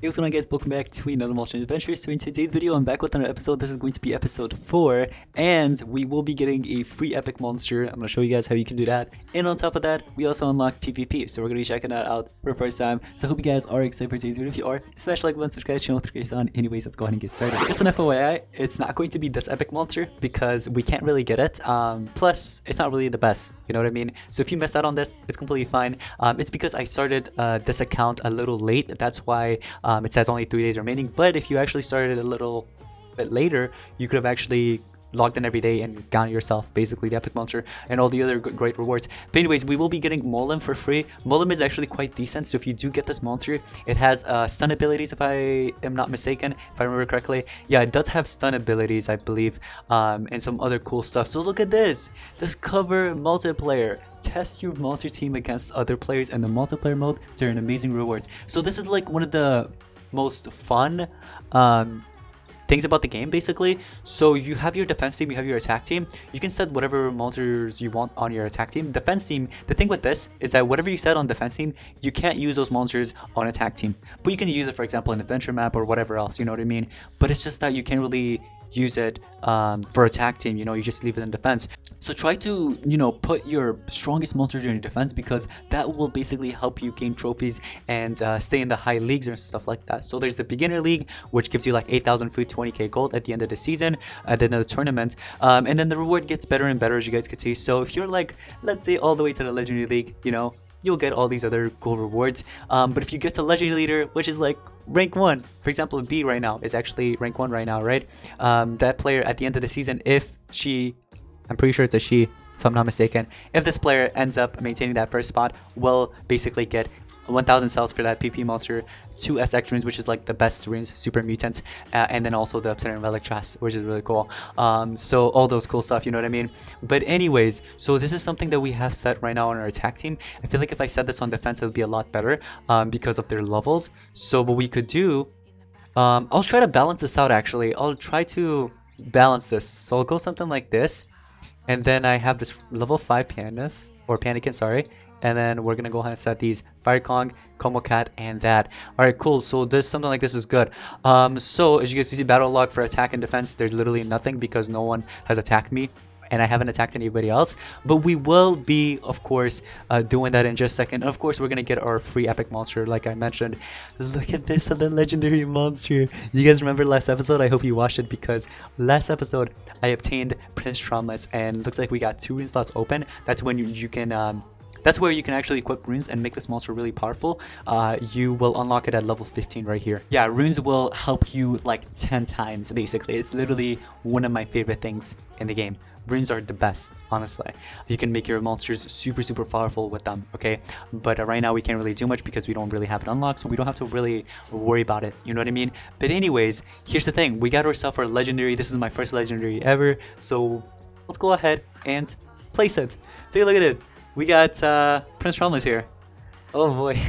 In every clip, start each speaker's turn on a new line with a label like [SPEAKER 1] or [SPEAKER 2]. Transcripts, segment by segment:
[SPEAKER 1] Hey, what's going on, guys? Welcome back to another Multi Adventure. So in today's video, I'm back with another episode. This is going to be episode 4, and we will be getting a free epic monster. I'm going to show you guys how you can do that. And on top of that, we also unlock PvP, so we're going to be checking that out for the first time. So I hope you guys are excited for today's video. If you are, smash the like button, subscribe to the channel, notifications on. Anyways, let's go ahead and get started. Just an FYI, it's not going to be this epic monster because we can't really get it. Plus, it's not really the best, you know what I mean? So if you missed out on this, it's completely fine. It's because I started this account a little late. That's why it says only 3 days remaining, but if you actually started a little bit later, you could have actually logged in every day and gotten yourself basically the epic monster and all the other great rewards. But anyways, we will be getting Molim for free. Molim is actually quite decent, so if you do get this monster, it has stun abilities, if I am not mistaken, if I remember correctly. Yeah, it does have stun abilities, I believe, and some other cool stuff. So look at this cover multiplayer. Test your monster team against other players in the multiplayer mode to earn amazing rewards. So this is like one of the most fun things about the game, basically. So you have your defense team, you have your attack team. You can set whatever monsters you want on your attack team. Defense team, the thing with this is that whatever you set on defense team, you can't use those monsters on attack team, but you can use it, for example, in adventure map or whatever else, you know what I mean? But it's just that you can't really use it for attack team, you know, you just leave it in defense. So try to, you know, put your strongest monsters in your defense, because that will basically help you gain trophies and stay in the high leagues and stuff like that. So there's the beginner league, which gives you like 8,000 food, 20k gold at the end of the season, at the end of the tournament, and then the reward gets better and better, as you guys can see. So if you're like, let's say, all the way to the legendary league, you know, you'll get all these other cool rewards. But if you get to legendary leader, which is like rank 1, for example, B right now is actually rank 1 right now, right? That player at the end of the season, if she, I'm pretty sure it's a she, if I'm not mistaken, if this player ends up maintaining that first spot, will basically get 1,000 cells for that PP monster, 2 SX runes, which is like the best runes, super mutant, and then also the Obsidian Relic chest, which is really cool. So all those cool stuff, you know what I mean? But anyways, so this is something that we have set right now on our attack team. I feel like if I set this on defense, it would be a lot better because of their levels. So what we could do, I'll try to balance this out actually. I'll try to balance this. So I'll go something like this, and then I have this level 5 Panikin, sorry. And then we're gonna go ahead and set these Fire Kong, Como Cat, and that. Alright, cool. So this, something like this is good. So as you guys see, battle log for attack and defense, there's literally nothing because no one has attacked me and I haven't attacked anybody else. But we will be, of course, doing that in just a second. And of course, we're gonna get our free epic monster, like I mentioned. Look at this, the legendary monster. You guys remember last episode? I hope you watched it, because last episode I obtained Prince Traumless, and looks like we got 2 rune slots open. That's when you can that's where you can actually equip runes and make this monster really powerful. You will unlock it at level 15 right here. Yeah, runes will help you like 10 times basically. It's literally one of my favorite things in the game. Runes are the best, honestly. You can make your monsters super powerful with them, okay? But right now we can't really do much because we don't really have it unlocked, so we don't have to really worry about it, you know what I mean? But anyways, here's the thing. We got ourselves our legendary. This is my first legendary ever, so let's go ahead and place it. Take a look at it. We got Prince Traumless here. Oh boy.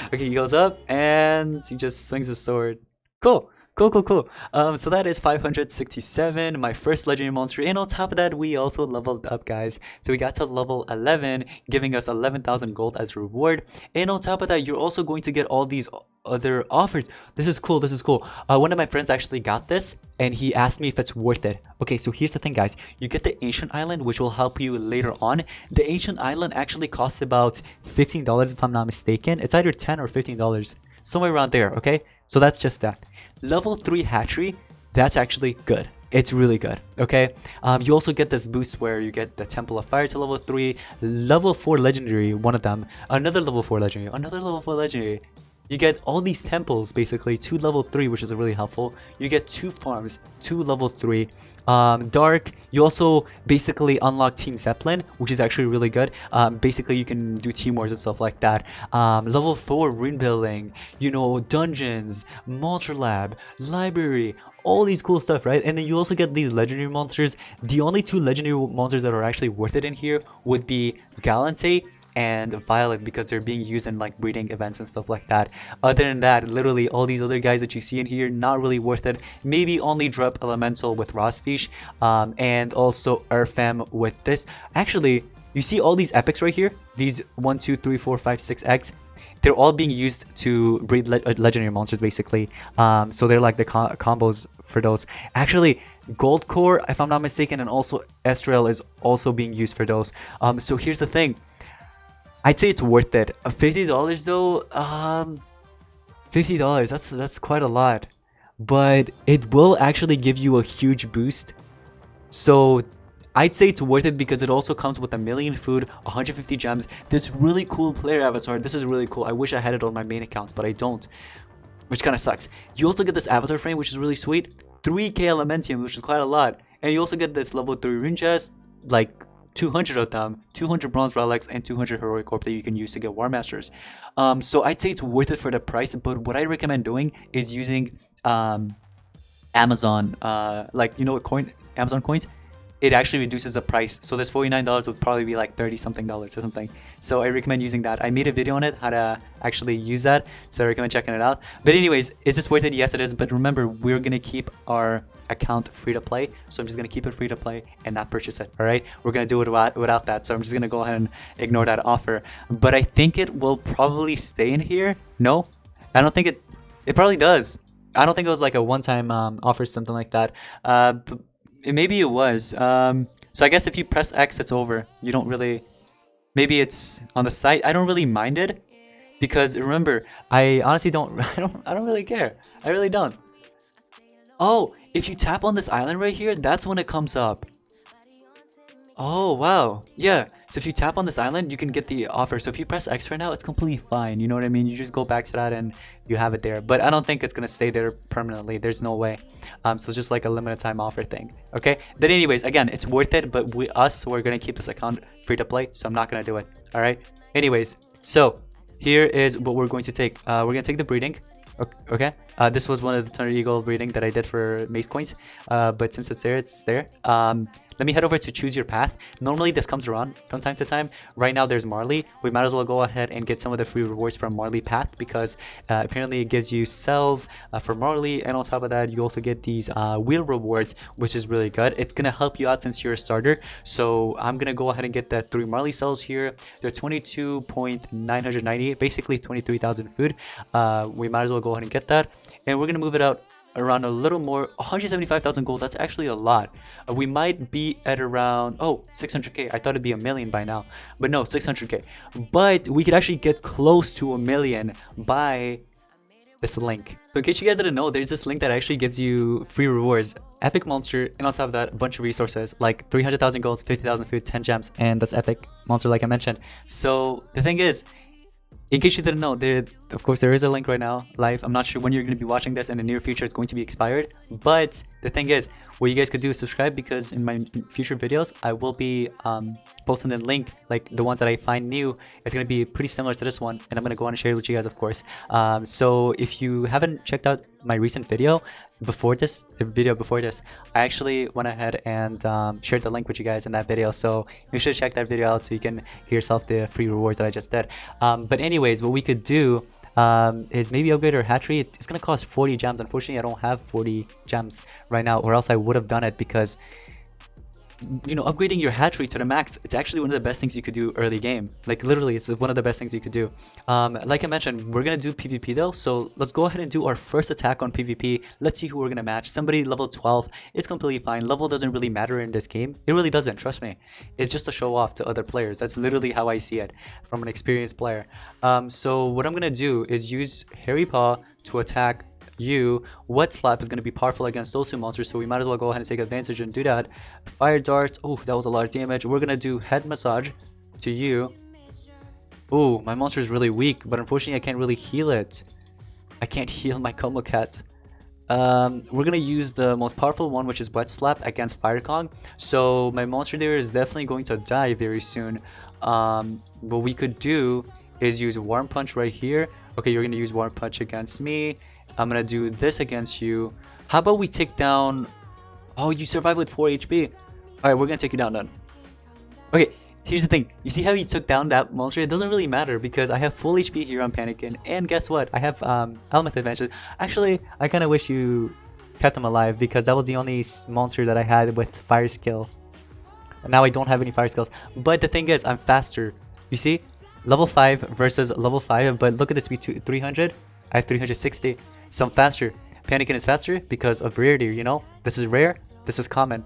[SPEAKER 1] Okay, he goes up and he just swings his sword. Cool. So that is 567, my first legendary monster, and on top of that we also leveled up, guys. So we got to level 11, giving us 11,000 gold as reward. And on top of that, you're also going to get all these other offers. This is cool. One of my friends actually got this and he asked me if it's worth it. Okay, so here's the thing, guys. You get the ancient island, which will help you later on. The ancient island actually costs about $15 if I'm not mistaken. It's either $10 or $15, somewhere around there. Okay, so that's just that. Level 3 hatchery, that's actually good. It's really good, okay? You also get this boost where you get the Temple of Fire to level 3, level 4 legendary, one of them, another level 4 legendary, another level 4 legendary. You get all these temples basically to level 3, which is really helpful. You get 2 farms to level 3. Dark, you also basically unlock Team Zeppelin, which is actually really good. Basically you can do team wars and stuff like that. Level 4 rune building, you know, dungeons, monster lab, library, all these cool stuff, right? And then you also get these legendary monsters. The only 2 legendary monsters that are actually worth it in here would be Galante and Violet, because they're being used in like breeding events and stuff like that. Other than that, literally all these other guys that you see in here, not really worth it. Maybe only drop Elemental with Rosfish, and also Earthfam with this. Actually, You see all these epics right here? These 1, 2, 3, 4, 5, 6 eggs. They're all being used to breed legendary monsters, basically. So they're like the combos for those. Actually, Gold Core, if I'm not mistaken, and also Estrel is also being used for those. So here's the thing. I'd say it's worth it. $50 though, $50, that's quite a lot. But it will actually give you a huge boost. So I'd say it's worth it because it also comes with 1,000,000 food, 150 gems, this really cool player avatar. This is really cool. I wish I had it on my main account, but I don't, which kind of sucks. You also get this avatar frame, which is really sweet, 3k elementium, which is quite a lot, and you also get this level 3 rune chest, like 200 of them, 200 bronze relics, and 200 heroic orb that you can use to get war masters. So I'd say it's worth it for the price, but what I recommend doing is using Amazon, like, you know what Amazon coins, it actually reduces the price. So this $49 would probably be like 30 something dollars or something. So I recommend using that. I made a video on it, how to actually use that. So I recommend checking it out. But anyways, is this worth it? Yes, it is. But remember, we're going to keep our account free to play. So I'm just going to keep it free to play and not purchase it. All right. We're going to do it without that. So I'm just going to go ahead and ignore that offer. But I think it will probably stay in here. No, I don't think it probably does. I don't think it was like a one-time offer, something like that. Maybe it was. So I guess if you press X, it's over. You don't really. Maybe it's on the site. I don't really mind it because remember, I honestly don't. I don't really care. I really don't. Oh, if you tap on this island right here, that's when it comes up. Oh wow, yeah. So if you tap on this island, you can get the offer. So if you press X right now, it's completely fine. You know what I mean? You just go back to that and you have it there. But I don't think it's gonna stay there permanently. There's no way. So it's just like a limited time offer thing. Okay. But anyways, again, it's worth it. But we're gonna keep this account free to play. So I'm not gonna do it. All right. Anyways, so here is what we're going to take. We're gonna take the breeding. Okay. This was one of the Thunder Eagle breeding that I did for Mace coins. But since it's there, it's there. Let me head over to choose your path. Normally this comes around from time to time. Right now there's Marley. We might as well go ahead and get some of the free rewards from Marley path because apparently it gives you cells for Marley, and on top of that you also get these wheel rewards, which is really good. It's gonna help you out since you're a starter. So I'm gonna go ahead and get the 3 Marley cells here. They're 22.990, basically 23,000 food. We might as well go ahead and get that, and we're gonna move it out around a little more. 175,000 gold, that's actually a lot. We might be at around 600k. I thought it'd be 1,000,000 by now, but no, 600k. But we could actually get close to 1,000,000 by this link. So in case you guys didn't know, there's this link that actually gives you free rewards, epic monster, and on top of that a bunch of resources like 300,000 golds, 50,000 food, 10 gems, and that's epic monster like I mentioned. So the thing is, in case you didn't know, of course there is a link right now live. I'm not sure when you're going to be watching this. In the near future it's going to be expired, but the thing is, what you guys could do is subscribe, because in my future videos I will be posting the link, like the ones that I find new. It's going to be pretty similar to this one, and I'm going to go on and share it with you guys, of course. So if you haven't checked out my recent video before this, I actually went ahead and shared the link with you guys in that video, so you should check that video out so you can hear yourself the free rewards that I just did. But anyways, what we could do is maybe upgrade our hatchery. It's gonna cost 40 gems. Unfortunately, I don't have 40 gems right now, or else I would have done it, because you know, upgrading your hatchery to the max, it's actually one of the best things you could do early game. Like literally, it's one of the best things you could do. Like I mentioned, we're gonna do PvP though, so let's go ahead and do our first attack on PvP. Let's see who we're gonna match. Somebody level 12, it's completely fine. Level doesn't really matter in this game. It really doesn't, trust me. It's just a show off to other players. That's literally how I see it from an experienced player. So what I'm gonna do is use Hairy Paw to attack you. Wet Slap is going to be powerful against those 2 monsters, so we might as well go ahead and take advantage and do that. Fire Darts, oh, that was a lot of damage. We're going to do Head Massage to you. Oh, my monster is really weak, but unfortunately I can't really heal it. I can't heal my Como Cat. We're going to use the most powerful one, which is Wet Slap against Fire Kong. So my monster there is definitely going to die very soon. What we could do is use Warm Punch right here. Okay, you're going to use Warm Punch against me. I'm gonna do this against you. How about we take down... Oh, you survived with 4 HP. Alright, we're gonna take you down then. Okay, here's the thing. You see how he took down that monster? It doesn't really matter because I have full HP here on Panicking. And guess what? I have element advantage. Actually, I kind of wish you kept him alive because that was the only monster that I had with fire skill. Now I don't have any fire skills. But the thing is, I'm faster. You see? Level 5 versus level 5. But look at this speed, 300. I have 360. So I'm faster. Panikin is faster because of rarity, you know? This is rare. This is common.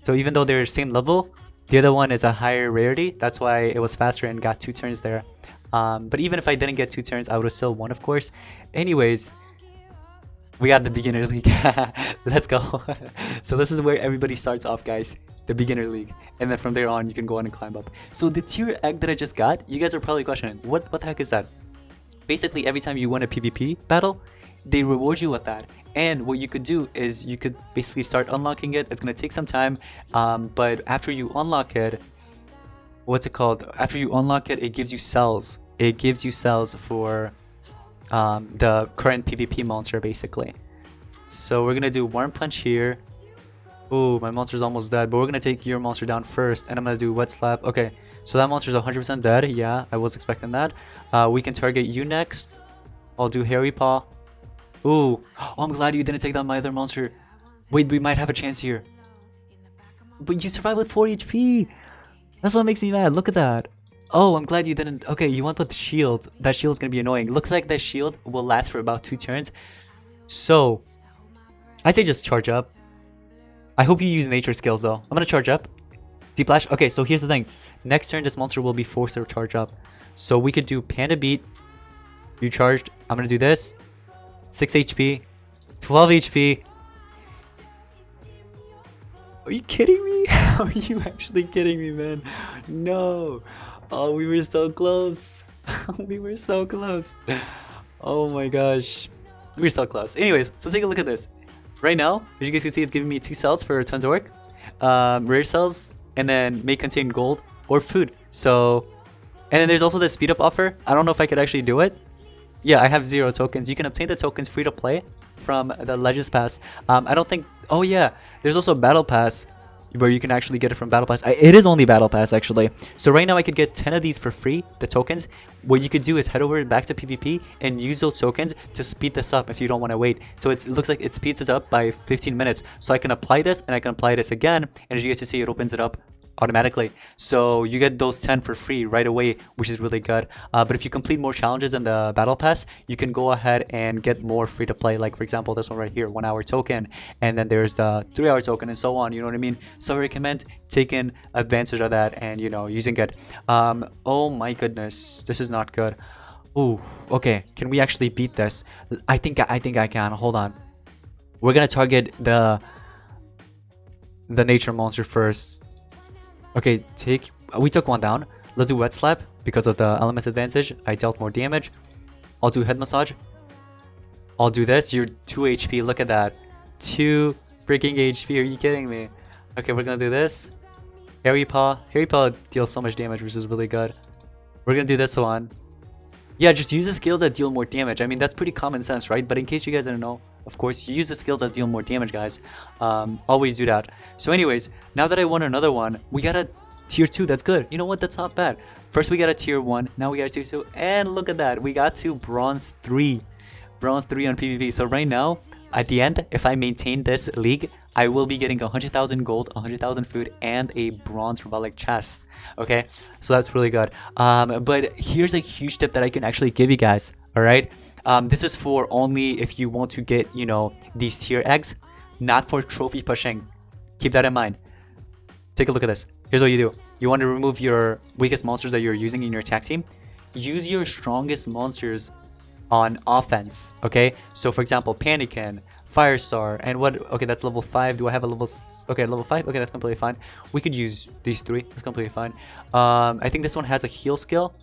[SPEAKER 1] So even though they're same level, the other one is a higher rarity. That's why it was faster and got 2 turns there. But even if I didn't get 2 turns, I would have still won, of course. Anyways, we got the beginner league. Let's go. So this is where everybody starts off, guys. The beginner league. And then from there on, you can go on and climb up. So the tier egg that I just got, you guys are probably questioning, what the heck is that? Basically, every time you win a PvP battle, they reward you with that. And what you could do is you could basically start unlocking it. It's going to take some time. But after you unlock it, what's it called? After you unlock it, it gives you cells. It gives you cells for the current PvP monster, basically. So we're going to do Worm Punch here. Oh, my monster's almost dead. But we're going to take your monster down first. And I'm going to do Wet Slap. Okay, so that monster's 100% dead. Yeah, I was expecting that. We can target you next. I'll do Hairy Paw. Ooh, oh, I'm glad you didn't take down my other monster. Wait, we might have a chance here. But you survived with 4 HP. That's what makes me mad. Look at that. Oh, I'm glad you didn't. Okay, you went with the shield. That shield's gonna be annoying. Looks like that shield will last for about 2 turns. So, I'd say just charge up. I hope you use nature skills though. I'm gonna charge up. Deep Lash. Okay, so here's the thing. Next turn, this monster will be forced to charge up. So we could do Panda Beat. You charged. I'm gonna do this. 6 HP, 12 HP. Are you kidding me? Are you actually kidding me, man? No. Oh, we were so close. We were so close. Oh my gosh. We were so close. Anyways, so take a look at this. Right now, as you guys can see, it's giving me 2 cells for tons of work. Rare cells, and then may contain gold or food. So, and then there's also the speed up offer. I don't know if I could actually do it. Yeah, I have 0 tokens. You can obtain the tokens free to play from the Legends Pass. I don't think... Oh yeah, there's also Battle Pass where you can actually get it from Battle Pass. It is only Battle Pass actually. So right now I could get 10 of these for free, the tokens. What you could do is head over back to PvP and use those tokens to speed this up if you don't want to wait. So it looks like it speeds it up by 15 minutes. So I can apply this and I can apply this again. And as you guys can see, it opens it up automatically. So you get those 10 for free right away, which is really good. But if you complete more challenges in the battle pass, you can go ahead and get more free to play, like for example this one right here, 1 hour token, and then there's the 3 hour token and so on, you know what I mean? So I recommend taking advantage of that and, you know, using it. Oh my goodness, this is not good. Ooh, okay, can we actually beat this? I think I can. Hold on, we're gonna target the nature monster first. Okay, we took 1 down. Let's do Wet Slap because of the elements advantage. I dealt more damage. I'll do Head Massage. I'll do this. You're 2 HP. Look at that. 2 freaking HP. Are you kidding me? Okay, we're gonna do this. Hairy Paw. Hairy Paw deals so much damage, which is really good. We're gonna do this one. Yeah, just use the skills that deal more damage. I mean, that's pretty common sense, right? But in case you guys didn't know, of course, you use the skills that deal more damage, guys. Always do that. So anyways, now that I won another one, we got a tier 2. That's good. You know what? That's not bad. First, we got a tier 1. Now we got a tier 2. And look at that. We got to bronze 3. Bronze 3 on PvP. So right now, at the end, if I maintain this league, I will be getting 100,000 gold, 100,000 food, and a bronze relic chest. Okay, so that's really good. But here's a huge tip that I can actually give you guys. All right, this is for only if you want to get, you know, these tier eggs, not for trophy pushing. Keep that in mind. Take a look at this. Here's what you do. You want to remove your weakest monsters that you're using in your attack team. Use your strongest monsters on offense. Okay, so for example, Panikin, Firestar, and what? Okay, that's level 5. Do I have a level? Okay, level 5. Okay, that's completely fine. We could use these 3. That's completely fine. I think this one has a heal skill.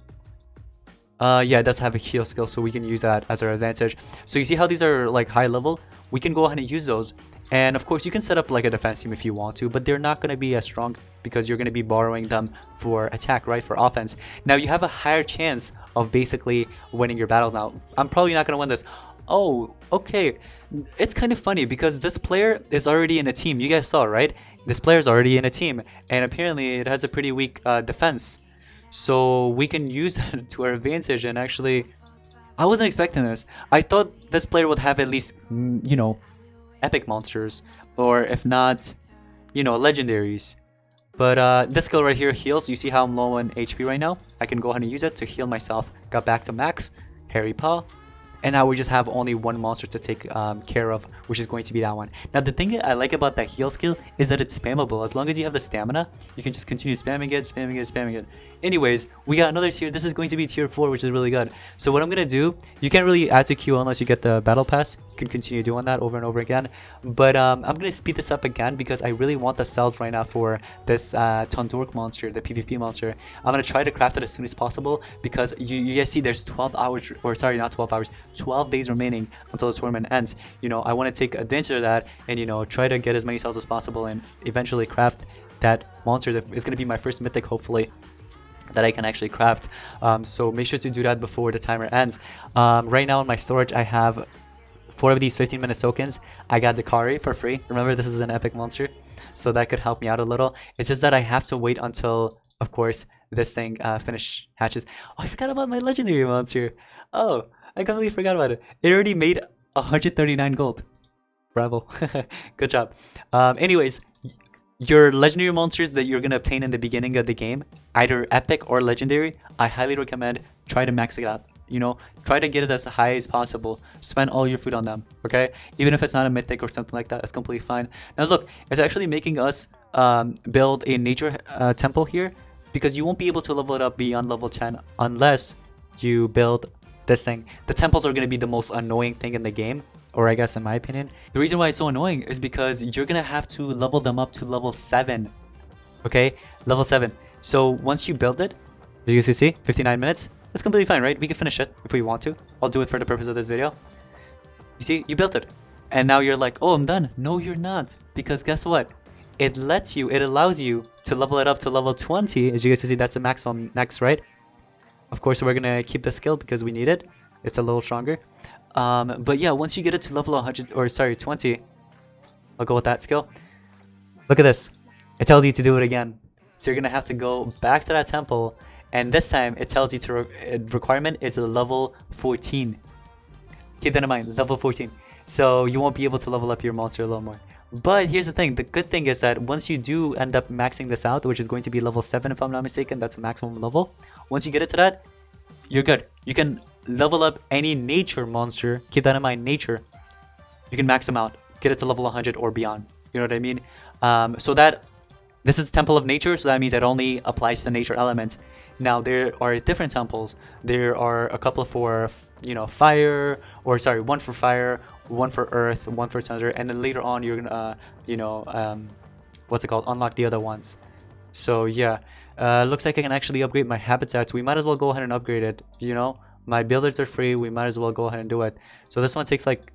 [SPEAKER 1] Yeah, it does have a heal skill, so we can use that as our advantage. So you see how these are like high level? We can go ahead and use those. And of course, you can set up like a defense team if you want to, but they're not going to be as strong because you're going to be borrowing them for attack, right? For offense. Now you have a higher chance of basically winning your battles. Now, I'm probably not going to win this. Oh, okay. It's kind of funny because this player is already in a team. You guys saw, right? This player is already in a team, and apparently it has a pretty weak defense. So we can use that to our advantage. And actually, I wasn't expecting this. I thought this player would have at least, you know, epic monsters, or if not, you know, legendaries. But this skill right here heals. You see how I'm low on HP right now? I can go ahead and use it to heal myself. Got back to max. Hairy Paw. And now we just have only one monster to take care of, which is going to be that one. Now the thing I like about that heal skill is that it's spammable. As long as you have the stamina, you can just continue spamming it, spamming it, spamming it. Anyways, we got another tier. This is going to be tier 4, which is really good. So what I'm going to do, you can't really add to queue unless you get the battle pass. You can continue doing that over and over again. But I'm going to speed this up again because I really want the cells right now for this Tundork monster, the PvP monster. I'm going to try to craft it as soon as possible because you guys see there's 12 hours, or sorry, not 12 hours, 12 days remaining until the tournament ends. You know, I want to take advantage of that and, you know, try to get as many cells as possible and eventually craft that monster that is going to be my first mythic, hopefully, that I can actually craft. So make sure to do that before the timer ends. Right now in my storage I have 4 of these 15-minute tokens. I got the Kari for free. Remember, this is an epic monster, so that could help me out a little. It's just that I have to wait until, of course, this thing finish hatches. Oh, I forgot about my legendary monster. Oh, I completely forgot about it. It already made 139 gold. Bravo. Good job. Anyways, your legendary monsters that you're going to obtain in the beginning of the game, either epic or legendary, I highly recommend try to max it out. You know, try to get it as high as possible. Spend all your food on them, okay? Even if it's not a mythic or something like that, it's completely fine. Now look, it's actually making us build a nature temple here, because you won't be able to level it up beyond level 10 unless you build this thing. The temples are going to be the most annoying thing in the game, or I guess in my opinion. The reason why it's so annoying is because you're going to have to level them up to level 7. Okay, level 7. So once you build it, as you can see, 59 minutes. That's completely fine, right? We can finish it if we want to. I'll do it for the purpose of this video. You see, you built it. And now you're like, oh, I'm done. No, you're not. Because guess what? It allows you to level it up to level 20. As you guys can see, that's the maximum next, right? Of course, we're going to keep the skill because we need it. It's a little stronger. But yeah, once you get it to level 100, or sorry, 20, I'll go with that skill. Look at this. It tells you to do it again. So you're going to have to go back to that temple. And this time, it tells you to requirement is a level 14. Keep that in mind, level 14. So you won't be able to level up your monster a little more. But here's the thing. The good thing is that once you do end up maxing this out, which is going to be level 7 if I'm not mistaken, that's the maximum level. Once you get it to that, you're good. You can level up any nature monster. Keep that in mind, nature. You can max them out. Get it to level 100 or beyond. You know what I mean? So that this is the Temple of Nature, so that means it only applies to nature element. Now there are different temples. There are a couple for, you know, fire, or sorry, one for fire, one for earth, one for thunder, and then later on you're gonna, you know, what's it called? Unlock the other ones. So yeah, looks like I can actually upgrade my habitats. We might as well go ahead and upgrade it. You know, my builders are free. We might as well go ahead and do it. So this one takes like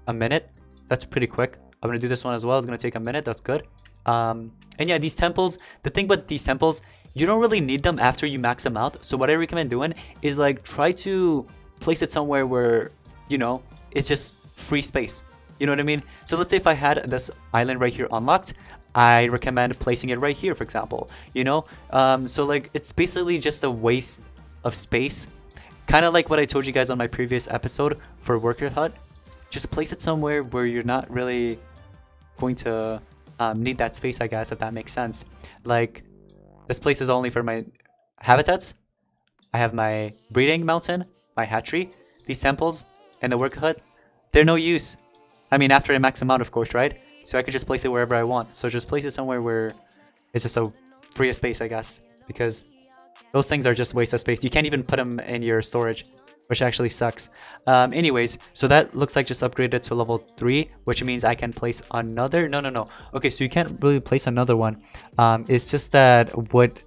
[SPEAKER 1] a minute. That's pretty quick. I'm gonna do this one as well. It's gonna take a minute. That's good. And yeah, these temples, the thing about these temples, you don't really need them after you max them out. So what I recommend doing is like try to place it somewhere where, you know, it's just free space. You know what I mean? So let's say if I had this island right here unlocked, I recommend placing it right here, for example. You know, so like it's basically just a waste of space, kind of like what I told you guys on my previous episode for worker hut. Just place it somewhere where you're not really going to need that space, I guess, if that makes sense. Like this place is only for my habitats. I have my breeding mountain, my hatchery, these temples, and the worker hut. They're no use. I mean, after I max them out, of course, right? So I could just place it wherever I want. So just place it somewhere where it's just a free space, I guess, because those things are just waste of space. You can't even put them in your storage, which actually sucks. Anyways, so that looks like just upgraded to level 3, which means I can place another. No. Okay, so you can't really place another one. It's just that what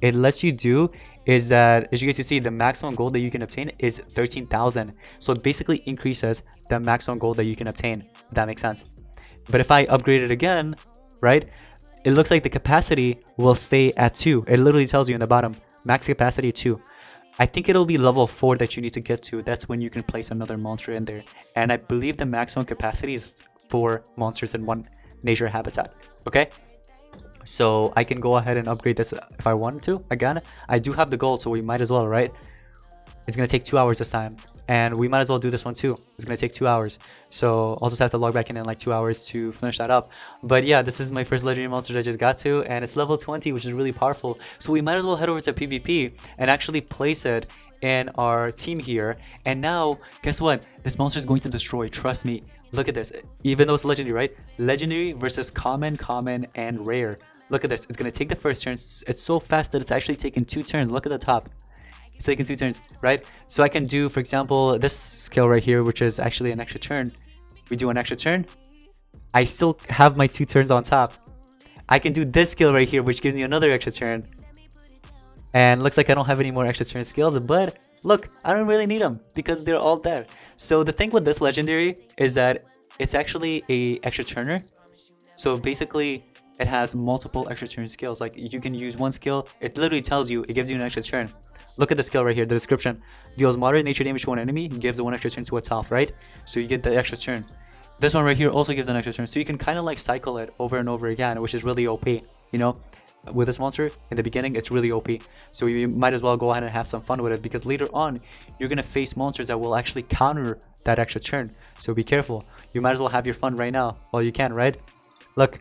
[SPEAKER 1] it lets you do is that, as you guys can see, the maximum gold that you can obtain is 13,000. So it basically increases the maximum gold that you can obtain, if that makes sense. But if I upgrade it again, right, it looks like the capacity will stay at 2. It literally tells you in the bottom, max capacity 2. I think it'll be level 4 that you need to get to. That's when you can place another monster in there. And I believe the maximum capacity is 4 monsters in one nature habitat. Okay? So I can go ahead and upgrade this if I wanted to. Again, I do have the gold, so we might as well, right? It's going to take 2 hours this time. and we might as well do this one too. It's gonna take 2 hours, so I'll just have to log back in like 2 hours to finish that up. But yeah, this is my first legendary monster that I just got to, and it's level 20, which is really powerful. So we might as well head over to PvP and actually place it in our team here. And now guess what, this monster is going to destroy, trust me. Look at this, even though it's legendary, right? Legendary versus common, common, and rare. Look at this, it's gonna take the first turn. It's so fast that it's actually taking 2 turns. Look at the top, it's taking 2 turns, right? So I can do, for example, this skill right here, which is actually an extra turn. We do an extra turn, I still have my 2 turns on top. I can do this skill right here, which gives me another extra turn. And looks like I don't have any more extra turn skills, but look, I don't really need them because they're all there. So the thing with this legendary is that it's actually a extra turner. So basically it has multiple extra turn skills. Like you can use one skill, it literally tells you, it gives you an extra turn. Look at the skill right here, the description. Deals moderate nature damage to one enemy, gives 1 extra turn to itself, right? So you get the extra turn. This one right here also gives an extra turn. So you can kind of like cycle it over and over again, which is really OP, you know? With this monster in the beginning, it's really OP, so you might as well go ahead and have some fun with it, because later on you're gonna face monsters that will actually counter that extra turn. So be careful, you might as well have your fun right now while you can, right? Look,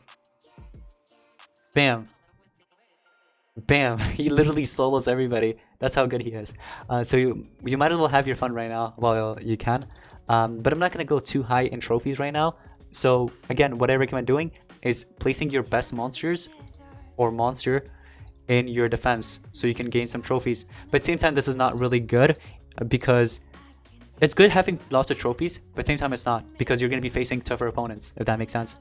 [SPEAKER 1] bam, bam, he literally solos everybody. That's how good he is. So you might as well have your fun right now while you can. But I'm not gonna go too high in trophies right now. So again, what I recommend doing is placing your best monsters or monster in your defense so you can gain some trophies. But at the same time, this is not really good because it's good having lots of trophies, but at the same time it's not, because you're going to be facing tougher opponents, if that makes sense.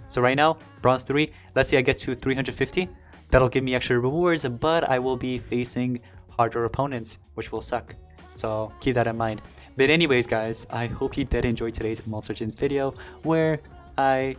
[SPEAKER 1] So right now, bronze 3, let's say I get to 350, that'll give me extra rewards, but I will be facing harder opponents, which will suck. So keep that in mind. But anyways guys, I hope you did enjoy today's Monster Legends video where I,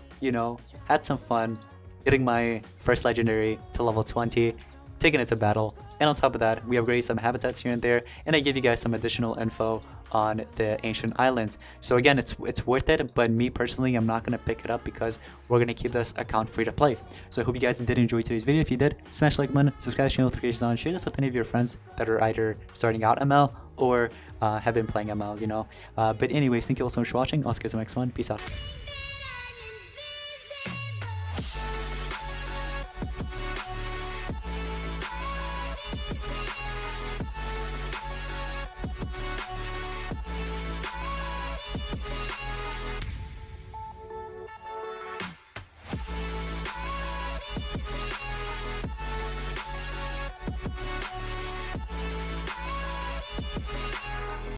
[SPEAKER 1] had some fun getting my first legendary to level 20, taking it to battle, and on top of that, we upgraded some habitats here and there, and I give you guys some additional info on the ancient islands. So again, it's worth it, but me personally, I'm not gonna pick it up because we're gonna keep this account free to play. So I hope you guys did enjoy today's video. If you did, smash like button, subscribe to the notifications on, share this with any of your friends that are either starting out ML or have been playing ML, But anyways, thank you all so much for watching. I'll see you guys in the next one. Peace out.